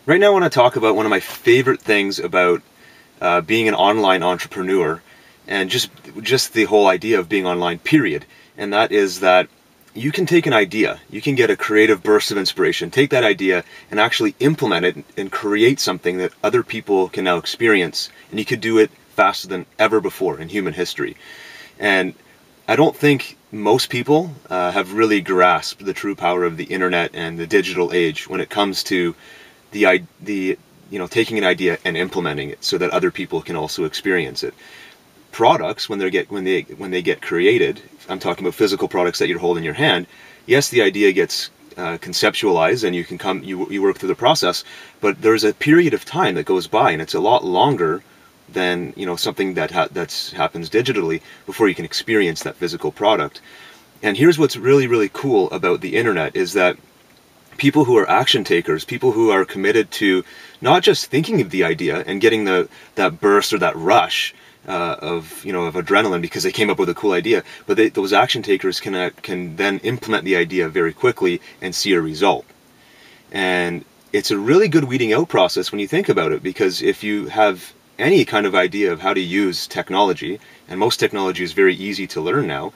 Right now I want to talk about one of my favorite things about being an online entrepreneur, and just the whole idea of being online, period. And that is that you can take an idea, you can get a creative burst of inspiration, take that idea and actually implement it and create something that other people can now experience, and you could do it faster than ever before in human history. And I don't think most people have really grasped the true power of the internet and the digital age when it comes to taking an idea and implementing it so that other people can also experience it. Products, when they get created, I'm talking about physical products that you're holding in your hand. Yes, the idea gets conceptualized and you work through the process, but there's a period of time that goes by, and it's a lot longer than something that happens digitally before you can experience that physical product. And here's what's really, really cool about the internet is that people who are action takers, people who are committed to not just thinking of the idea and getting that burst or that rush of adrenaline because they came up with a cool idea, but those action takers can then implement the idea very quickly and see a result. And it's a really good weeding out process when you think about it, because if you have any kind of idea of how to use technology, and most technology is very easy to learn now,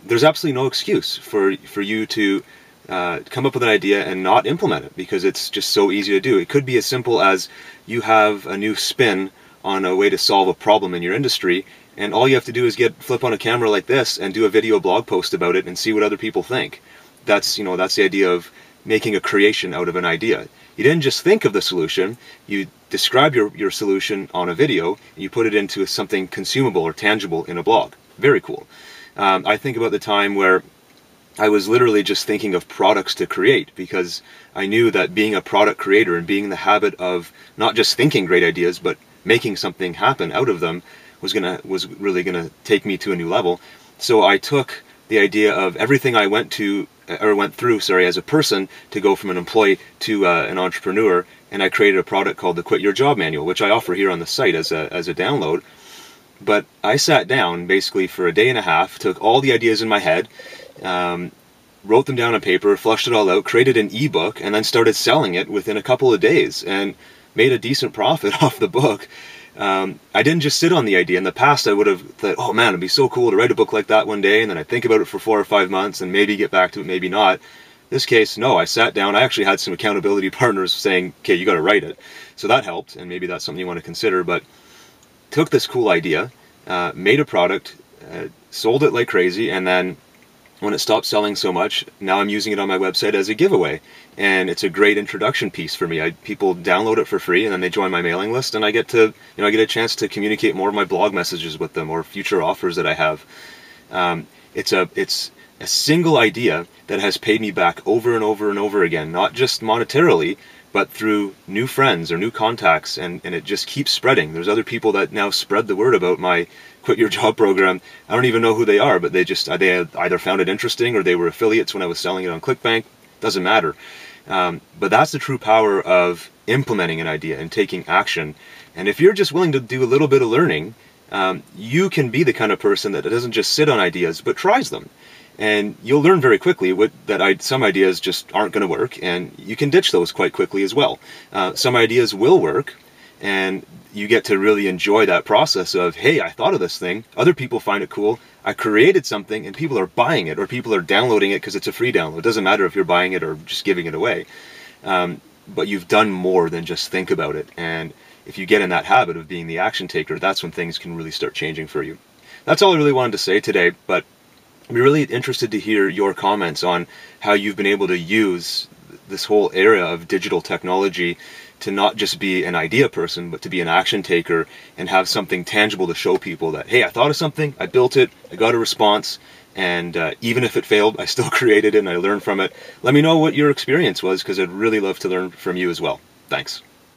there's absolutely no excuse for you to come up with an idea and not implement it, because it's just so easy to do. It could be as simple as you have a new spin on a way to solve a problem in your industry, and all you have to do is flip on a camera like this and do a video blog post about it and see what other people think. That's the idea of making a creation out of an idea. You didn't just think of the solution, you describe your solution on a video, and you put it into something consumable or tangible in a blog. Very cool. I think about the time where I was literally just thinking of products to create, because I knew that being a product creator and being in the habit of not just thinking great ideas, but making something happen out of them was really gonna take me to a new level. So I took the idea of everything I went through, as a person to go from an employee to an entrepreneur, and I created a product called the Quit Your Job Manual, which I offer here on the site as a download. But I sat down basically for a day and a half, took all the ideas in my head, wrote them down on paper, flushed it all out, created an ebook, and then started selling it within a couple of days and made a decent profit off the book. I didn't just sit on the idea. In the past, I would have thought, oh man, it'd be so cool to write a book like that one day, and then I'd think about it for 4 or 5 months and maybe get back to it, maybe not. This case, no, I sat down. I actually had some accountability partners saying, okay, you got to write it. So that helped, and maybe that's something you want to consider. But took this cool idea, made a product, sold it like crazy, and then when it stopped selling so much, now I'm using it on my website as a giveaway, and it's a great introduction piece for me. People download it for free, and then they join my mailing list, and I get a chance to communicate more of my blog messages with them or future offers that I have. It's a single idea that has paid me back over and over and over again, not just monetarily, but through new friends or new contacts, and it just keeps spreading. There's other people that now spread the word about my Quit Your Job program. I don't even know who they are, but they either found it interesting or they were affiliates when I was selling it on ClickBank. Doesn't matter. But that's the true power of implementing an idea and taking action. And if you're just willing to do a little bit of learning, you can be the kind of person that doesn't just sit on ideas, but tries them. And you'll learn very quickly that some ideas just aren't going to work, and you can ditch those quite quickly as well. Some ideas will work, and you get to really enjoy that process of, hey, I thought of this thing, other people find it cool, I created something, and people are buying it, or people are downloading it because it's a free download. It doesn't matter if you're buying it or just giving it away. But you've done more than just think about it, and if you get in that habit of being the action taker, that's when things can really start changing for you. That's all I really wanted to say today, but I'd be really interested to hear your comments on how you've been able to use this whole area of digital technology to not just be an idea person, but to be an action taker and have something tangible to show people that, hey, I thought of something, I built it, I got a response, and even if it failed, I still created it and I learned from it. Let me know what your experience was, because I'd really love to learn from you as well. Thanks.